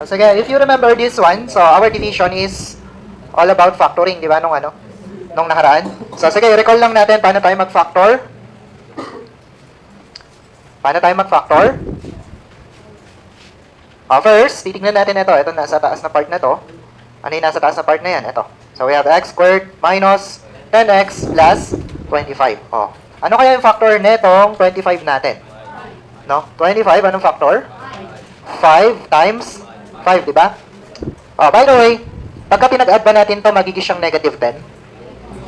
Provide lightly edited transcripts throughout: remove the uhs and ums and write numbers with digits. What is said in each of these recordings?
Sige, if you remember this one, so our division is all about factoring, di ba, nung nakaraan. So sige, recall lang natin paano tayo mag-factor. Paano tayo mag-factor? First, titignan natin ito. Ito nasa taas na part na to. Ano yung nasa taas na part na yan? Ito. So we have x squared minus 10x plus 25. Ano kaya yung factor netong 25 natin? No? 25, anong factor? 5 times 5, di ba? By the way, pagka pinag-add ba natin to, magiging siyang negative 10?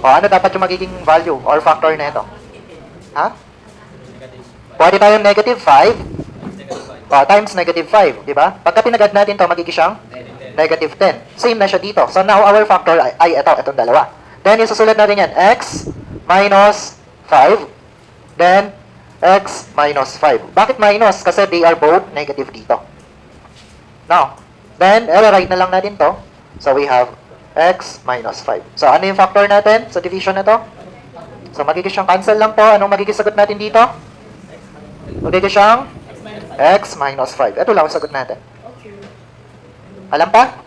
Ano dapat yung magiging value or factor na ito? Ha? Pwede tayong negative 5 times negative 5, di ba? Pagka pinag-add natin to, magiging siyang negative 10. Same na siya dito. So now, our factor ay itong dalawa. Then, isusulat natin yan, x minus 5, then x minus 5. Bakit minus? Kasi they are both negative dito. Now, then, write na lang natin to. So, we have x minus 5. So, ano yung factor natin sa division na to? So, magiging siyang cancel lang po. Anong magiging sagot natin dito? Magiging siyang x minus 5. Ito lang ang sagot natin. Alam pa?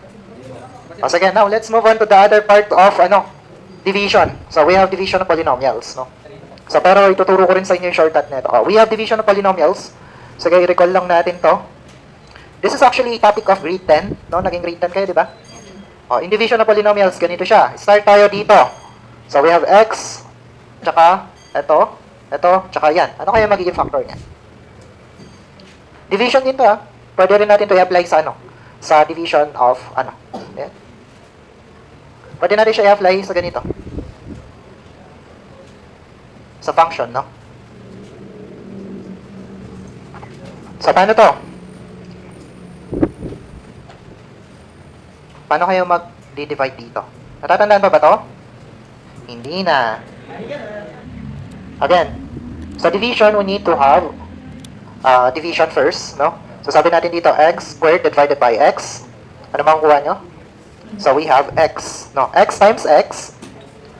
Sige, now, let's move on to the other part of, division. So, we have division of polynomials, no? So, pero ituturo ko rin sa inyo yung shortcut nito. We have division of polynomials. Sige, i-recall lang natin to. This is actually topic of grade 10, no? Naging grade 10 kayo, di ba? In division of polynomials, ganito siya. Start tayo dito. So, we have x, tsaka, ito, tsaka yan. Ano kaya magiging factor niya? Division din to, Pwede rin natin to i-apply sa, sa division of, Ayan. Pwede natin siya i-apply sa ganito. Sa function, no? So, paano to? Paano kayo mag-divide dito? Natatandaan pa ba to? Hindi na. Again, sa division, we need to have division first, no? So, sabi natin dito, x squared divided by x. Ano makukuha nyo? So, we have x, no? X times x.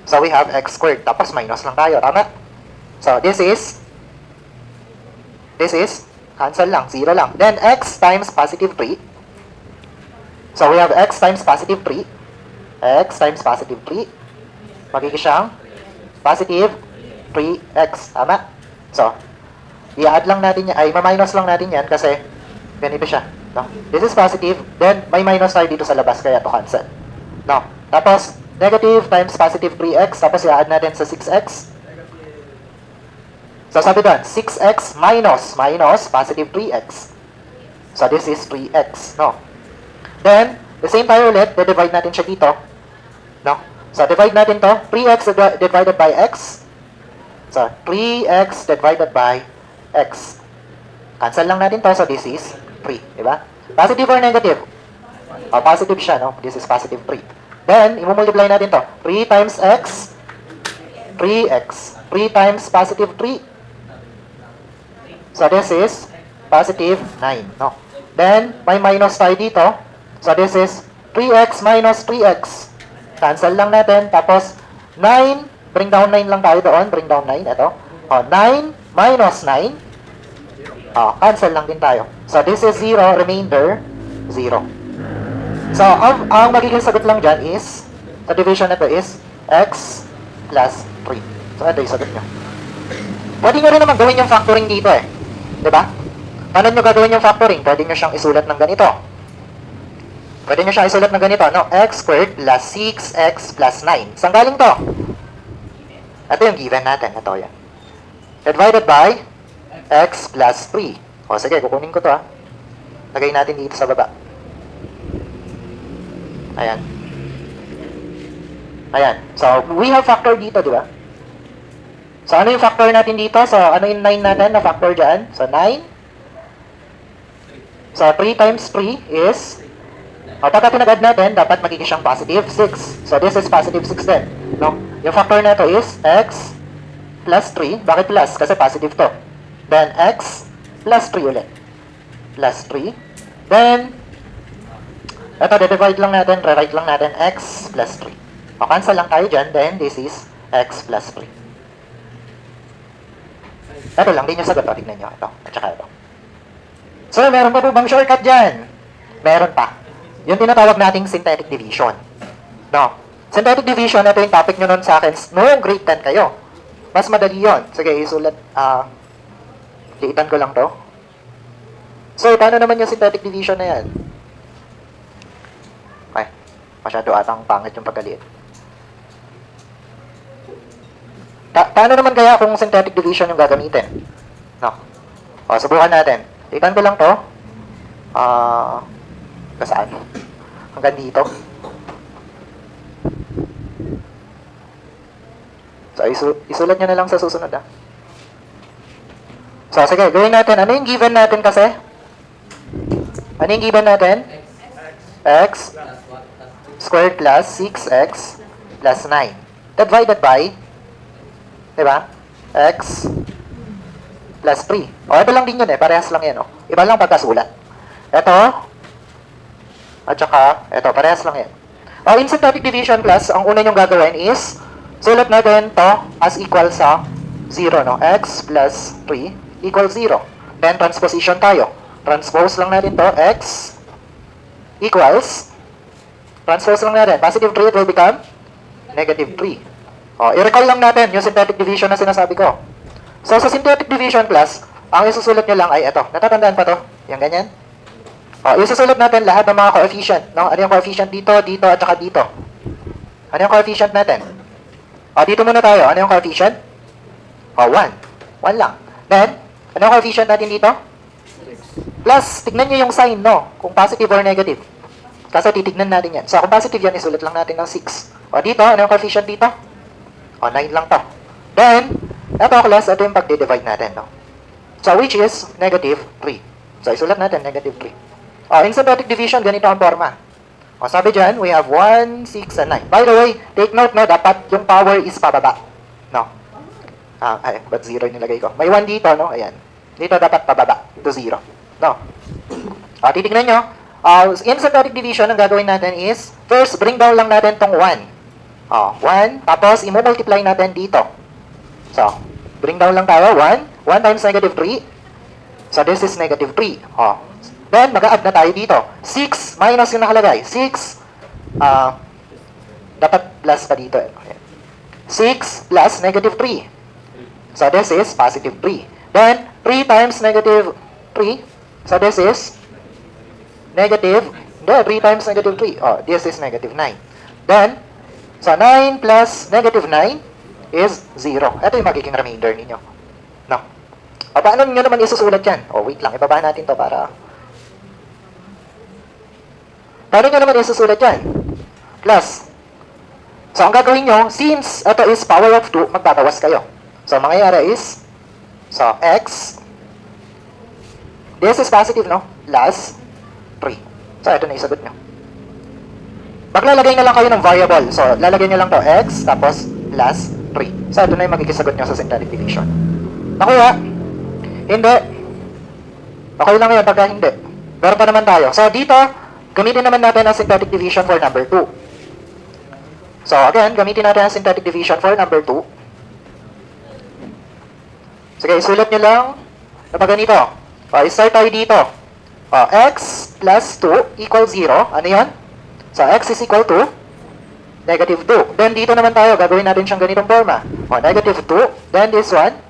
So, we have x squared. Tapos, minus lang tayo. Tama? So, this is, cancel lang, 0 lang. Then, x times positive 3. So, we have x times positive 3. X times positive 3. Magiging siyang positive 3x. Tama? So, i-add lang natin yan, ma-minus lang natin yan kasi ganito siya. No? This is positive, then may minus tayo dito sa labas, kaya to cancel. No? Tapos, negative times positive 3x, tapos i-add natin sa 6x. So, sabi doon, 6x minus positive 3x. So, this is 3x. No? Then, the same tayo ulit, divide natin siya dito. No? So, divide natin to. 3x divided by x. So, 3x divided by x. Cancel lang natin to. So, this is 3. Diba? Positive or negative? Positive siya, no? This is positive 3. Then, i-multiply natin to. 3 times x, 3x. 3 times positive 3. So, this is positive 9, no? Then, may minus tayo dito. So, this is 3x minus 3x. Cancel lang natin. Tapos, 9. Bring down 9 lang tayo doon. Bring down 9. Ito. 9 minus 9. Cancel lang din tayo. So, this is 0. Remainder, 0. So, ang magiging sagot lang dyan is, sa division na ito is, x plus 3. So, ito yung sagot nyo. Pwede nyo rin naman gawin yung factoring dito Diba? Paano nyo gagawin yung factoring? Pwede nyo siyang isulat ng ganito. Pwede nyo siyang isulat ng ganito, no? X squared plus 6x plus 9. Saan galing to? Ito yung given natin. Ito yan. Divided by x plus 3. Sige, kukunin ko to, Lagay natin dito sa baba. Ayan. Ayan. So, we have factor dito, di ba? So, ano yung factor natin dito? So, ano yung 9 natin na factor dyan? So, 9. So, 3 times 3 is, pagka pinag-add natin, dapat magiging siyang positive 6. So, this is positive 6 din. No? Yung factor na ito is x plus 3. Bakit plus? Kasi positive to. Then, x plus 3 ulit. Plus 3. Then, ito, divide lang natin, rewrite lang natin, x plus 3. Cancel lang tayo dyan, then this is x plus 3. Ito lang, din yung sagot. Tignan nyo. Ito, at saka ito. So, meron pa po bang shortcut dyan? Meron pa. Yung tinatawag nating synthetic division. No? Synthetic division, ito yung topic nyo nun sa akin noong grade 10 kayo. Mas madali yon. Sige, isulat. Liitan ko lang to. So, paano naman yung synthetic division na yan? Ay, masyado atang pangit yung pagkaliit. Paano naman kaya kung synthetic division yung gagamitin? No. O, subukan natin. Liitan ko lang to. Saan? Hanggang dito. So, isulat nyo na lang sa susunod, ha? So, sige, gawin natin. Ano yung given natin kasi? Ano yung given natin? X squared plus 6x plus 9. Divided by, diba? X plus 3. O, ito lang din yun eh. Parehas lang yan, o. Iba lang pagkasulat. Ito, at saka, ito, parehas lang yan. O, in synthetic division plus, ang una nyong gagawin is, sulat natin to as equal sa 0, no? X plus 3 equals 0. Then, transposition tayo. Transpose lang natin to, X equals, transpose lang natin. Positive 3, it will become negative 3. O, i-recall lang natin yung synthetic division na sinasabi ko. So, sa synthetic division plus, ang isusulat nyo lang ay ito. Natatandaan pa to? Yung ganyan? O, isusulat natin lahat ng mga coefficient. No? Ano yung coefficient dito, dito, at saka dito? Ano yung coefficient natin? O, dito muna tayo. Ano yung coefficient? O, 1. 1 lang. Then, ano yung coefficient natin dito? Plus, tignan nyo yung sign, no? Kung positive or negative. Kasi titignan natin yan. So, kung positive yan, isulat lang natin ng 6. O, dito, ano yung coefficient dito? O, 9 lang to. Then, ito class, ito yung pag-divide natin, no? So, which is negative 3. So, isulat natin, negative 3. O, in synthetic division, ganito ang forma. O, sabi dyan, we have 1, 6, and 9. By the way, take note, no? Dapat yung power is pababa. No? Ay, ba't 0 yung nilagay ko? May 1 dito, no? Ayan. Dito dapat pababa to 0. No? O, titignan nyo. In synthetic division, ang gagawin natin is, first, bring down lang natin tong 1. O, 1. Tapos, i-multiply natin dito. So, bring down lang tayo. 1. 1 times negative 3. So, this is negative 3. O. Then, mag-a-add na tayo dito. 6 minus yung nakalagay. 6. Dapat plus pa dito. 6 plus negative 3. So, this is positive 3. Then, 3 times negative 3. So, this is negative. Then, 3 times negative 3. Oh, this is negative 9. Then, so 9 plus negative 9 is 0. Ito yung magiging remainder ninyo. No? O, paano nyo naman isusulat yan? O, wait lang. Ibaba natin to para... Paano nyo naman isusulat yan? Plus. So, ang gagawin nyo, since ito is power of 2, magbabawas kayo. So, mangyayari is, so, x, this is positive, no? Plus 3. So, ito na isagot nyo. Maglalagay na lang kayo ng variable. So, lalagay nyo lang to x, tapos plus 3. So, ito na yung magigisagot nyo sa synthetic division. Nakuha? Hindi. Okay lang yun pagka hindi. Meron pa naman tayo. So, dito, gamitin naman natin ang synthetic division for number 2. So, again, gamitin natin ang synthetic division for number 2. Sige, isulat nyo lang na pag ganito. O, start tayo dito. O, x plus 2 equals 0. Ano yan? So, x is equal to negative 2. Then, dito naman tayo. Gagawin natin siyang ganitong forma. O, negative 2. Then, this one.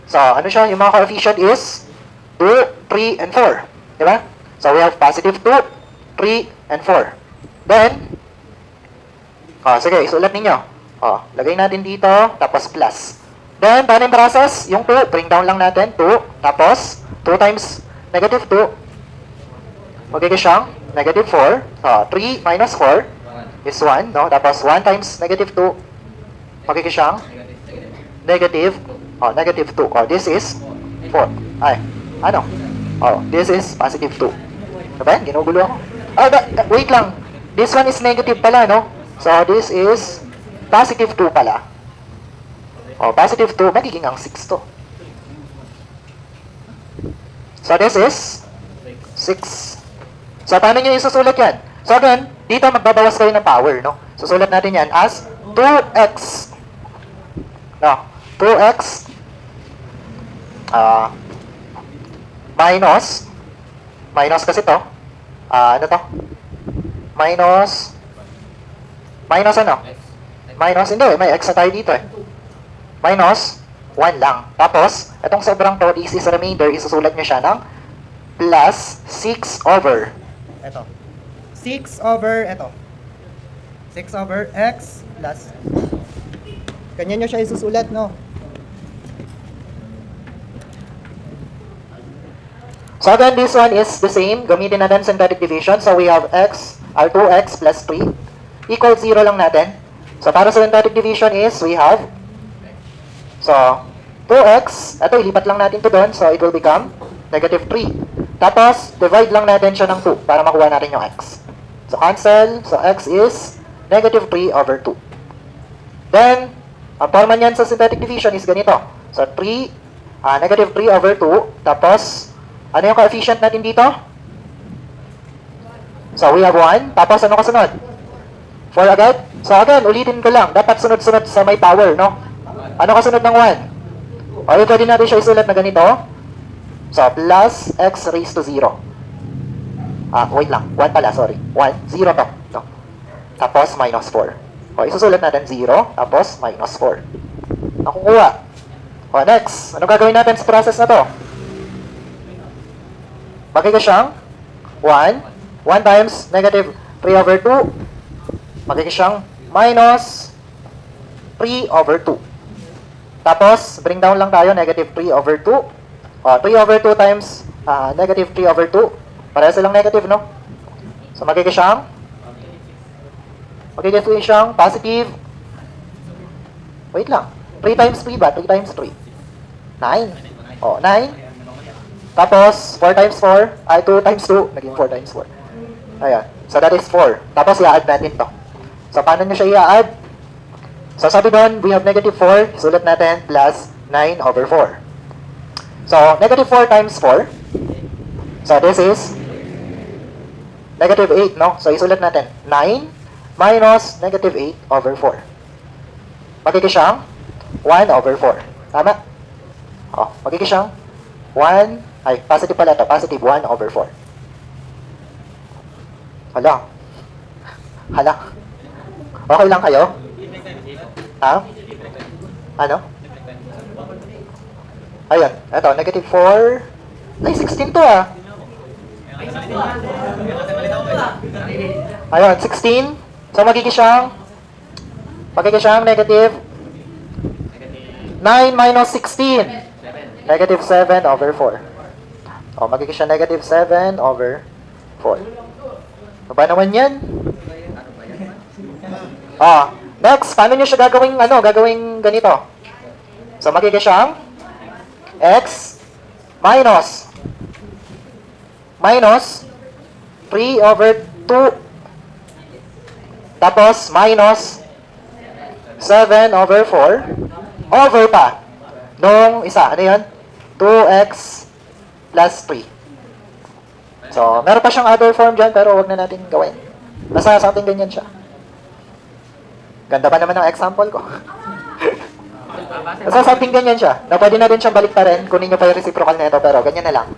So, ano siya? Yung mga coefficient is 2, 3, and 4. Diba? So, we have positive 2, 3, and 4. Then, o, sige, isulat ninyo. O, lagay natin dito, tapos plus. Then, paano yung process? Yung 2, bring down lang natin. 2, tapos, 2 times negative 2. Magiging siyang negative 4. So, 3 minus 4 is 1, no? Tapos, 1 times negative 2. Magiging siyang negative, negative 2. Oh, this is 4. Ay, ano? Oh, this is positive 2. Diba? Ginugulo ako. Oh, wait lang. This one is negative pala, no? So, this is positive 2 pala. Oh, positive 2, magiging ang 6 to. So, this is 6. So, paano nyo isusulat yan? So, again, dito magbabawas kayo ng power, no? Susulat natin yan as 2x. No, 2x minus kasi to, ano to? Minus ano? Minus, hindi, may x na tayo dito eh. Minus 1 lang. Tapos, itong sobrang to, this is remainder, isusulat nyo siya ng plus 6 over. Ito. 6 over, ito. 6 over x plus. Ganyan nyo siya isusulat, no? So again, this one is the same. Gamitin natin synthetic division. So we have x, or 2x plus 3 equals 0 lang natin. So para sa synthetic division is, we have, so 2x, ito ilipat lang natin to doon. So it will become negative 3. Tapos, divide lang natin siya ng 2 para makuha natin yung x. So cancel. So x is negative 3 over 2. Then, ang forma niyan sa synthetic division is ganito. So negative 3 over 2. Tapos, ano yung coefficient natin dito? So, we have 1. Tapos, ano kasunod? 4 agad? So, again, ulitin ko lang. Dapat sunod-sunod sa may power, no? Ano kasunod ng 1? O, pwede natin siya isulat na ganito. So, plus x raised to 0. Wait lang. 1 pala, sorry. 1. 0 to. No? Tapos, minus 4. O, isusulat natin 0. Tapos, minus 4. Nakukuha. O, next. Ano gagawin natin sa process na to? Magkika siyang 1. 1 times negative 3 over 2. Magkika siyang minus 3 over 2. Tapos, bring down lang tayo, negative 3 over 2. O, 3 over 2 times negative 3 over 2. Pareha silang negative, no? So, magkika siyang positive. Wait lang. 3 times 3 ba? 3 times 3. 9. O, 9. Tapos, 4 times 4, 2 times 2, naging 4 times 4. Ayan. So, that is 4. Tapos, i-add natin to. So, paano nyo siya i-add? So, sabi doon, we have negative 4. Sulat natin, plus 9 over 4. So, negative 4 times 4. So, this is negative 8, no? So, isulat natin, 9 minus negative 8 over 4. Magkiki siyang 1 over 4. Tama? O, magkiki siyang 1, positive pala ito. Positive 1 over 4. Hala. Okay lang kayo? Ha? Ano? Ayun. Ito, negative 4. Ay, 16 to ah. Ayun, 16. So, magiging siyang negative 9 minus 16. Negative 7 over 4. O, magiging siya negative 7 over 4. Ano ba naman yan? Next, paano nyo siya gagawing ganito? So, magiging siyang x minus 3 over 2. Tapos, minus 7 over 4. Over pa. Nung isa, ano yun? 2x plus 3. So, meron pa siyang other form dyan, pero wag na natin gawin. Basta something ganyan siya. Ganda pa naman ng example ko. Basta something ganyan siya. Na pwede na rin siyang balik pa rin. Kunin nyo pa yung reciprocal na ito, pero ganyan na lang.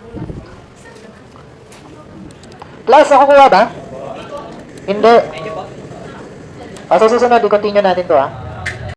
Plus, nakukuha ba? Hindi. So, susunod, i-continue natin to ha.